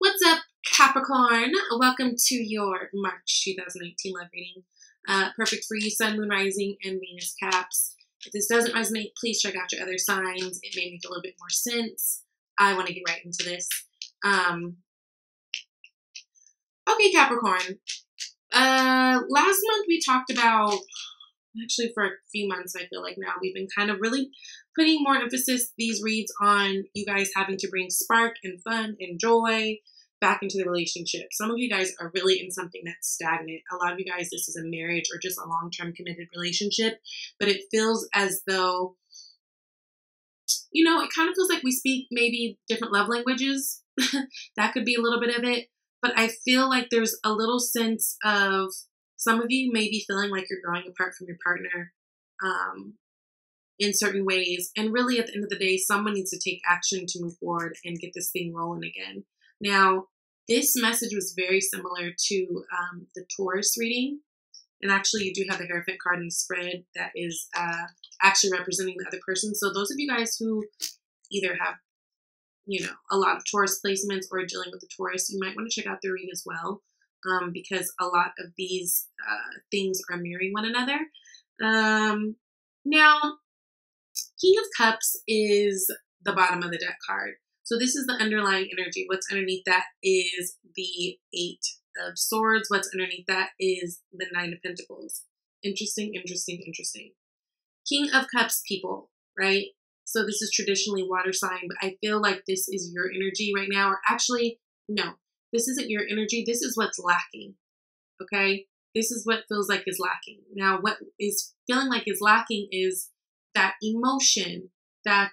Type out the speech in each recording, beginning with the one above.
What's up, Capricorn? Welcome to your March 2019 love reading. Perfect for you, Sun, Moon, Rising, and Venus Caps. If this doesn't resonate, please check out your other signs. It may make a little bit more sense. I want to get right into this. Okay, Capricorn. Last month we talked about, actually for a few months I feel like now, we've been kind of really putting more emphasis, these reads, on you guys having to bring spark and fun and joy back into the relationship. Some of you guys are really in something that's stagnant. A lot of you guys, this is a marriage or just a long-term committed relationship, but it feels as though, you know, it kind of feels like we speak maybe different love languages. That could be a little bit of it, but I feel like there's a little sense of some of you may be feeling like you're growing apart from your partner in certain ways. And really, at the end of the day, someone needs to take action to move forward and get this thing rolling again. Now, this message was very similar to the Taurus reading. And actually, you do have the Hierophant card in the spread that is actually representing the other person. So those of you guys who either have, you know, a lot of Taurus placements or dealing with the Taurus, you might want to check out the read as well. Because a lot of these things are mirroring one another. Now, King of Cups is the bottom of the deck card. So this is the underlying energy. What's underneath that is the Eight of Swords. What's underneath that is the Nine of Pentacles. Interesting, interesting, interesting. King of Cups people, right? So this is traditionally water sign, but I feel like this is your energy right now. Or actually, no. This isn't your energy. This is what's lacking, okay? This is what feels like is lacking. Now, what is feeling like is lacking is that emotion, that,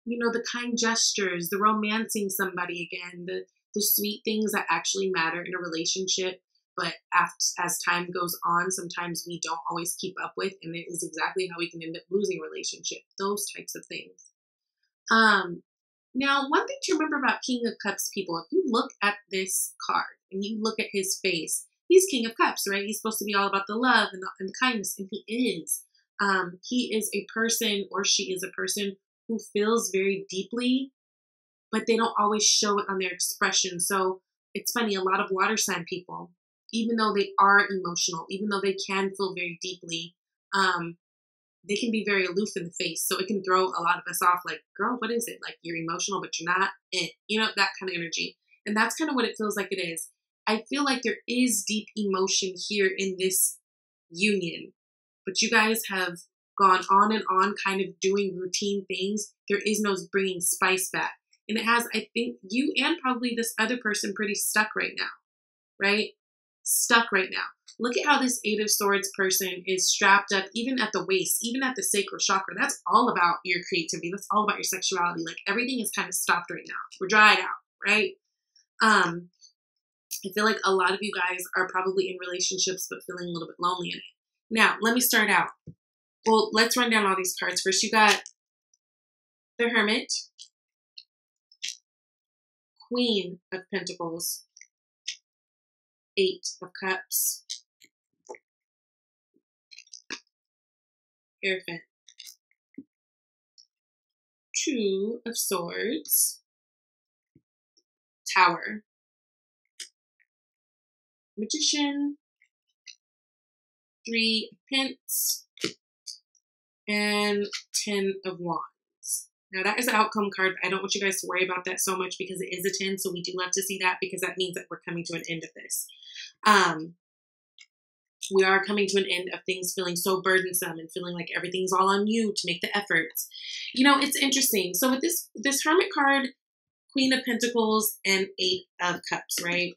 you know, the kind gestures, the romancing somebody again, the sweet things that actually matter in a relationship. But as time goes on, sometimes we don't always keep up with, and it is exactly how we can end up losing a relationship. Those types of things. Now, one thing to remember about King of Cups people, if you look at this card and you look at his face, he's King of Cups, right? He's supposed to be all about the love and the kindness, and he is. He is a person, or she is a person, who feels very deeply, but they don't always show it on their expression. So it's funny, a lot of water sign people, even though they are emotional, even though they can feel very deeply, they can be very aloof in the face. So it can throw a lot of us off, like, girl, what is it? Like, you're emotional, but you're not. You know, that kind of energy. And that's kind of what it feels like it is. I feel like there is deep emotion here in this union, but you guys have gone on and on kind of doing routine things. There is no bringing spice back. And it has, I think, you and probably this other person pretty stuck right now, right? Stuck right now. Look at how this Eight of Swords person is strapped up, even at the waist, even at the sacral chakra. That's all about your creativity. That's all about your sexuality. Like, everything is kind of stopped right now. We're dried out, right? I feel like a lot of you guys are probably in relationships, but feeling a little bit lonely in it. Now, let me start out. Well, let's run down all these cards. First, you got the Hermit, Queen of Pentacles, Eight of Cups, Hierophant, Two of Swords, Tower, Magician, Three of Pence, and Ten of Wands. Now that is the outcome card. I don't want you guys to worry about that so much because it is a 10, so we do love to see that because that means that we're coming to an end of this. We are coming to an end of things feeling so burdensome and feeling like everything's all on you to make the efforts. You know, it's interesting. So with this Hermit card, Queen of Pentacles, and Eight of Cups, right?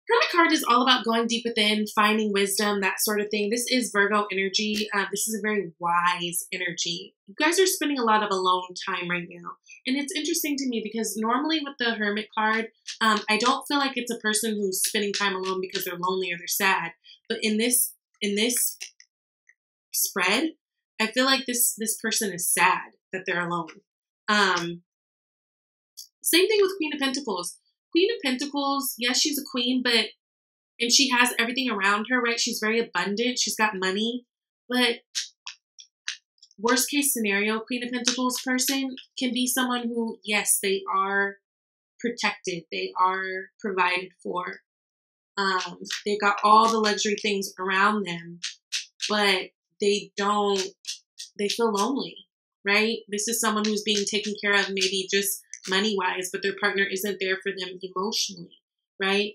Hermit card is all about going deep within, finding wisdom, that sort of thing. This is Virgo energy. This is a very wise energy. You guys are spending a lot of alone time right now. And it's interesting to me because normally with the Hermit card, I don't feel like it's a person who's spending time alone because they're lonely or they're sad. But in this spread, I feel like this person is sad that they're alone. Same thing with Queen of Pentacles. Queen of Pentacles, yes, she's a queen, and she has everything around her, right? She's very abundant. She's got money, but worst case scenario, Queen of Pentacles person can be someone who, yes, they are protected. They are provided for. They've got all the luxury things around them, but they feel lonely, right? This is someone who's being taken care of maybe just money-wise, but their partner isn't there for them emotionally, right?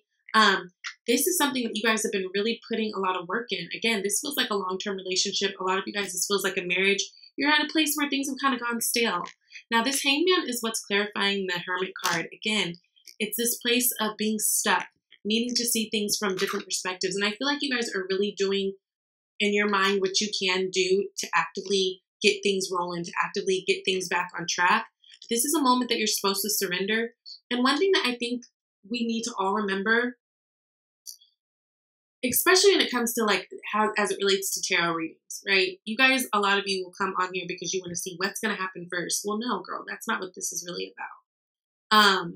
This is something that you guys have been really putting a lot of work in. Again, this feels like a long-term relationship. A lot of you guys, this feels like a marriage. You're at a place where things have kind of gone stale. Now, this Hangman is what's clarifying the Hermit card. Again, it's this place of being stuck, needing to see things from different perspectives. And I feel like you guys are really doing in your mind what you can do to actively get things rolling, to actively get things back on track. This is a moment that you're supposed to surrender. And one thing that I think we need to all remember, especially when it comes to like how, as it relates to tarot readings, right? You guys, a lot of you will come on here because you want to see what's going to happen first. Well, no, girl, that's not what this is really about.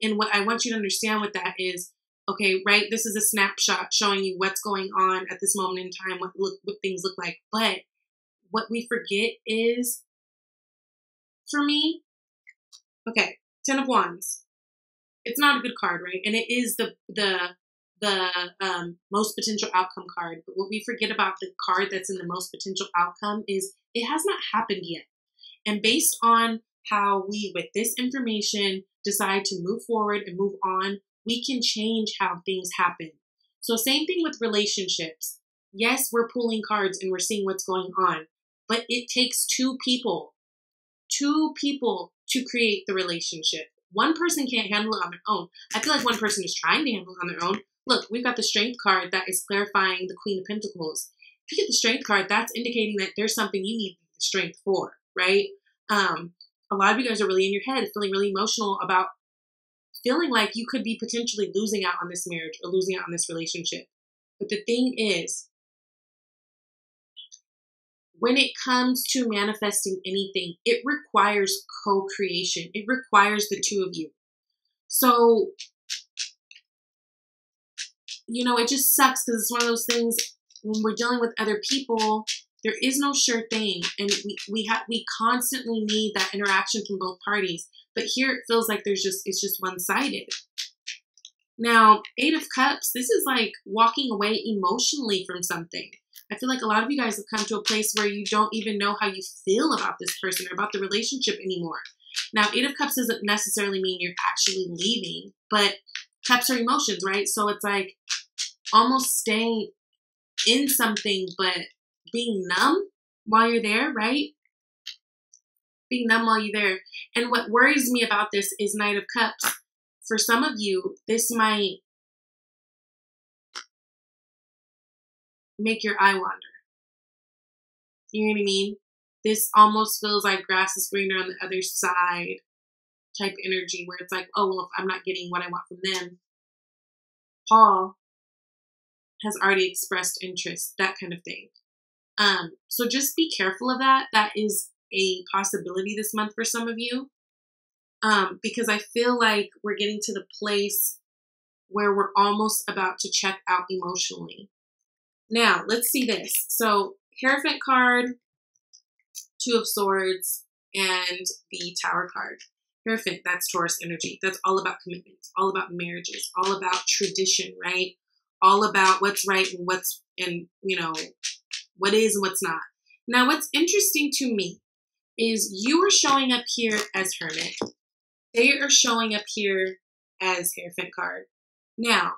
And what I want you to understand with that is, okay, right? This is a snapshot showing you what's going on at this moment in time, what things look like. But what we forget is, for me, okay, 10 of Wands. It's not a good card, right? And it is the most potential outcome card. But what we forget about the card that's in the most potential outcome is it has not happened yet. And based on how we, with this information, decide to move forward and move on, we can change how things happen. So same thing with relationships. Yes, we're pulling cards and we're seeing what's going on, but it takes two people to create the relationship. One person can't handle it on their own. I feel like one person is trying to handle it on their own. Look, we've got the Strength card that is clarifying the Queen of Pentacles. If you get the Strength card, that's indicating that there's something you need the strength for, right? A lot of you guys are really in your head, feeling really emotional about feeling like you could be potentially losing out on this marriage or losing out on this relationship. But the thing is, when it comes to manifesting anything, it requires co-creation. It requires the two of you. So, you know, it just sucks because it's one of those things when we're dealing with other people, there is no sure thing. And we constantly need that interaction from both parties. But here it feels like it's just one-sided. Now, 8 of Cups, this is like walking away emotionally from something. I feel like a lot of you guys have come to a place where you don't even know how you feel about this person or about the relationship anymore. Now, 8 of Cups doesn't necessarily mean you're actually leaving, but Cups are emotions, right? So it's like almost staying in something, but being numb while you're there, right? Being numb while you're there. And what worries me about this is Knight of Cups. For some of you, this might make your eye wander. You know what I mean? This almost feels like grass is greener on the other side type energy where it's like, oh, well, if I'm not getting what I want from them, Paul has already expressed interest, that kind of thing. So just be careful of that. That is a possibility this month for some of you. Because I feel like we're getting to the place where we're almost about to check out emotionally. Now, let's see this. So, Hierophant card, 2 of Swords, and the Tower card. Hierophant, that's Taurus energy. That's all about commitment, all about marriages, all about tradition, right? All about what's right and you know, what is and what's not. Now, what's interesting to me is you are showing up here as Hermit. They are showing up here as Hierophant card. Now,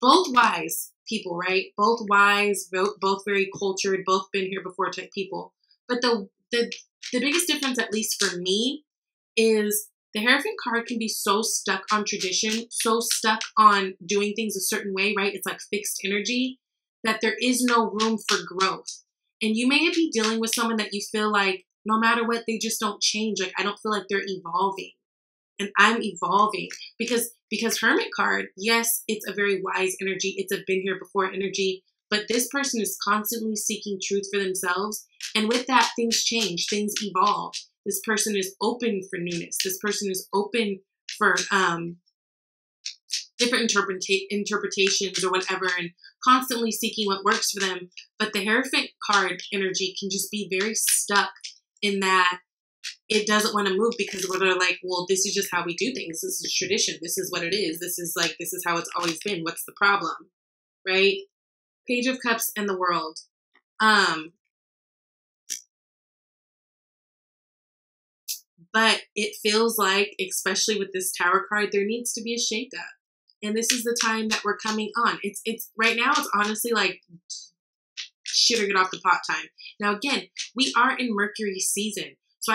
both wise people, right? Both wise, both very cultured, both been here before type people. But the biggest difference, at least for me, is the Hierophant card can be so stuck on tradition, so stuck on doing things a certain way, right? It's like fixed energy, that there is no room for growth. And you may be dealing with someone that you feel like no matter what, they just don't change. Like, I don't feel like they're evolving. And I'm evolving because Hermit card, yes, it's a very wise energy. It's a been here before energy, but this person is constantly seeking truth for themselves. And with that, things change, things evolve. This person is open for newness. This person is open for different interpretations or whatever, and constantly seeking what works for them. But the Hierophant card energy can just be very stuck in that it doesn't want to move because they're like, well, this is just how we do things. This is tradition. This is what it is. This is how it's always been. What's the problem? Right? Page of Cups and the World. But it feels like, especially with this Tower card, there needs to be a shakeup. And this is the time that we're coming on. It's right now, it's honestly like shit or get off the pot time. Now, again, we are in Mercury season. So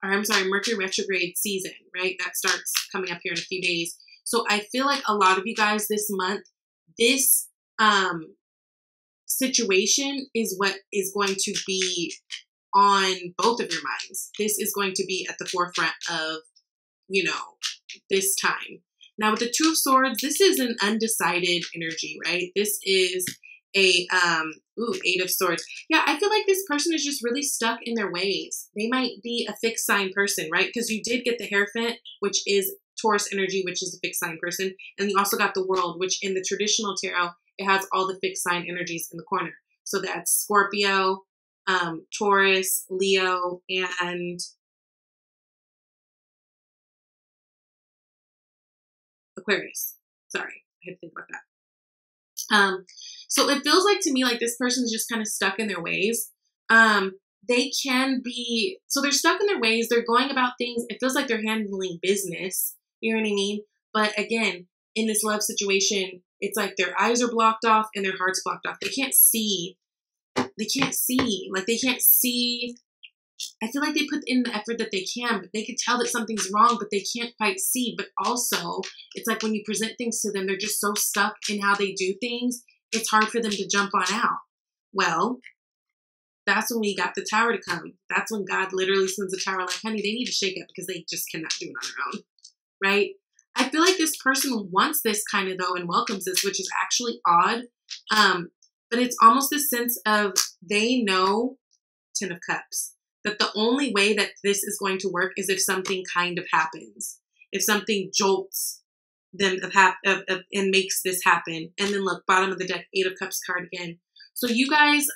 Mercury retrograde season, right? That starts coming up here in a few days. So I feel like a lot of you guys this month, this situation is what is going to be on both of your minds. This is going to be at the forefront of, this time. Now with the Two of Swords, this is an undecided energy, right? This is a, Eight of Swords. Yeah, I feel like this person is just really stuck in their ways. They might be a fixed sign person, right? Because you did get the Hierophant, which is Taurus energy, which is a fixed sign person. And you also got the World, which in the traditional tarot, it has all the fixed sign energies in the corner. So that's Scorpio, Taurus, Leo, and Aquarius. Sorry, I had to think about that. So it feels like to me like this person is just kind of stuck in their ways. They can be, so they're stuck in their ways. They're going about things. It feels like they're handling business. You know what I mean? But again, in this love situation, it's like their eyes are blocked off and their heart's blocked off. They can't see. They can't see. Like they can't see. I feel like they put in the effort that they can, but they could tell that something's wrong, but they can't quite see. But also, it's like when you present things to them, they're just so stuck in how they do things, it's hard for them to jump on out. Well, that's when we got the Tower to come. That's when God literally sends the Tower like, honey, they need to shake up because they just cannot do it on their own, right? I feel like this person wants this kind of though and welcomes this, which is actually odd. But it's almost this sense of they know, Ten of Cups, that the only way that this is going to work is if something kind of happens. If something jolts them and makes this happen. And then look, bottom of the deck, Eight of Cups card again. So you guys,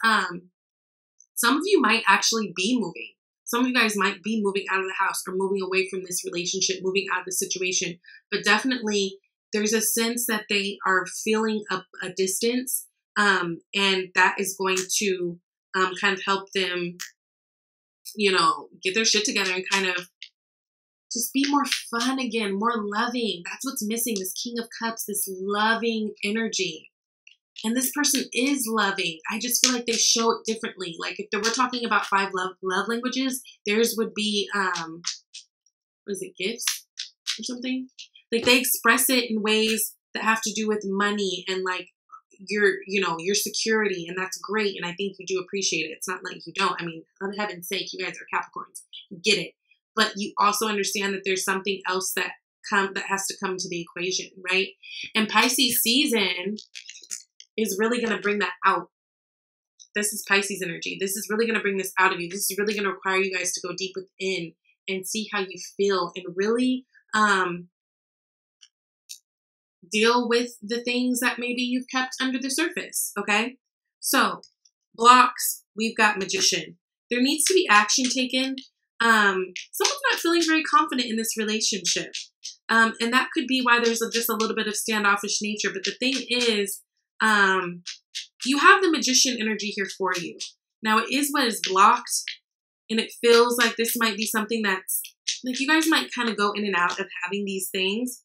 some of you might actually be moving. Some of you guys might be moving out of the house or moving away from this relationship, moving out of the situation. But definitely there's a sense that they are feeling a distance. And that is going to kind of help them, get their shit together and kind of just be more fun again, more loving. That's what's missing, this King of Cups, this loving energy. And this person is loving. I just feel like they show it differently. Like if we're talking about 5 love languages, theirs would be, gifts or something? Like they express it in ways that have to do with money and like your security, and that's great. And I think you do appreciate it. It's not like you don't. I mean, for heaven's sake, you guys are Capricorns. You get it. But you also understand that there's something else that has to come to the equation, right? And Pisces season is really going to bring that out. This is Pisces energy. This is really going to bring this out of you. This is really going to require you guys to go deep within and see how you feel and really deal with the things that maybe you've kept under the surface, okay? So, blocks, we've got Magician. There needs to be action taken. Someone's not feeling very confident in this relationship. And that could be why there's just a little bit of standoffish nature. But the thing is, you have the Magician energy here for you. Now, it is what is blocked. And it feels like this might be something that's, like you guys might kind of go in and out of having these things.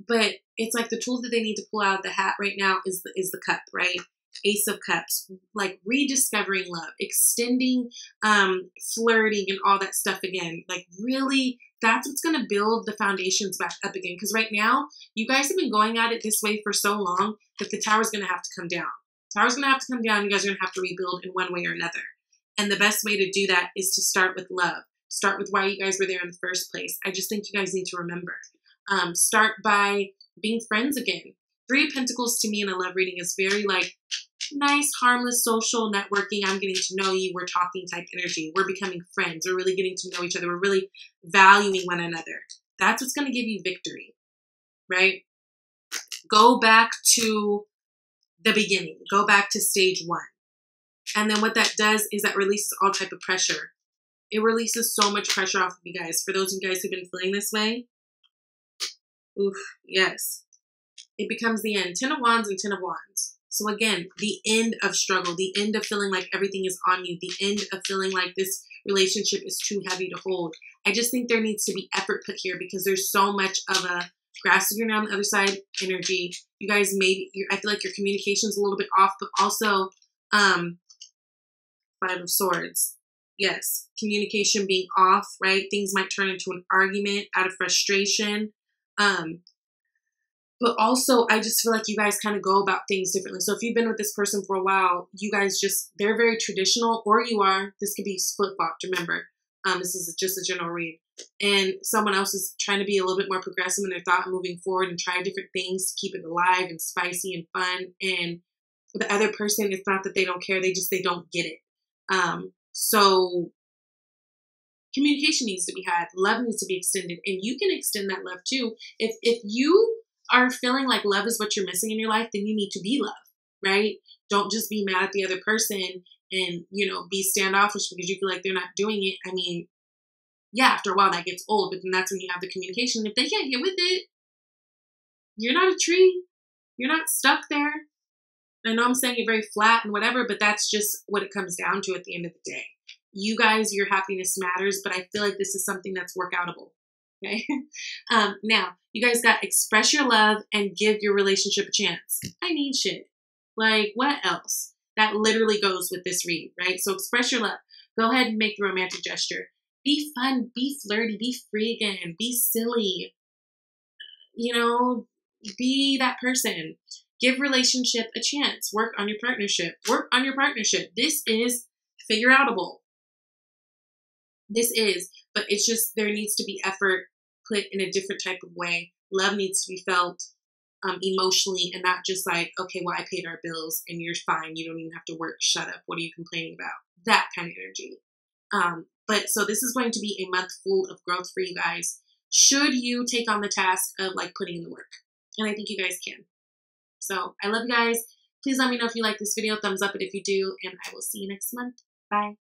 But it's like the tools that they need to pull out of the hat right now is the cup, right? Ace of Cups, like rediscovering love, extending, flirting and all that stuff again. Like really, that's what's going to build the foundations back up again. Because right now, you guys have been going at it this way for so long that the tower's going to have to come down. The tower's going to have to come down. You guys are going to have to rebuild in one way or another. And the best way to do that is to start with love. Start with why you guys were there in the first place. I just think you guys need to remember. Start by being friends again. 3 of Pentacles to me in a love reading is very like nice, harmless, social networking. I'm getting to know you. We're talking type energy. We're becoming friends. We're really getting to know each other. We're really valuing one another. That's what's going to give you victory, right? Go back to the beginning. Go back to stage 1. And then what that does is that releases all type of pressure. It releases so much pressure off of you guys. For those of you guys who've been feeling this way, oof, yes. It becomes the end. 10 of Wands and 10 of Wands. So again, the end of struggle, the end of feeling like everything is on you, the end of feeling like this relationship is too heavy to hold. I just think there needs to be effort put here because there's so much of a grass is greener on the other side energy. You guys I feel like your communication's a little bit off, but also 5 of Swords. Yes, communication being off, right? Things might turn into an argument out of frustration. But also, I just feel like you guys kind of go about things differently. So if you've been with this person for a while, you guys they're very traditional, or you are. This could be flip-flopped, remember. This is just a general read. And someone else is trying to be a little bit more progressive in their thought and moving forward and try different things to keep it alive and spicy and fun. And the other person, it's not that they don't care, they don't get it. So communication needs to be had, love needs to be extended, and you can extend that love too. If you are feeling like love is what you're missing in your life, then you need to be love, right? Don't just be mad at the other person and, be standoffish because you feel like they're not doing it. I mean, yeah, after a while that gets old, but then that's when you have the communication. If they can't get with it, you're not a tree. You're not stuck there. I know I'm saying it very flat and whatever, but that's just what it comes down to at the end of the day. You guys, your happiness matters, but I feel like this is something that's workoutable. Okay. Now, you guys got express your love and give your relationship a chance. I need shit. Like, what else? That literally goes with this read, right? So express your love. Go ahead and make the romantic gesture. Be fun, be flirty, be free again, be silly. Be that person. Give relationship a chance. Work on your partnership. Work on your partnership. This is figure outable. This is, but it's just there needs to be effort put in a different type of way. Love needs to be felt emotionally and not just like, okay, well, I paid our bills and you're fine. You don't even have to work. Shut up. What are you complaining about? That kind of energy. But so this is going to be a month full of growth for you guys. Should you take on the task of like putting in the work? And I think you guys can. So I love you guys. Please let me know if you like this video. Thumbs up it if you do. And I will see you next month. Bye.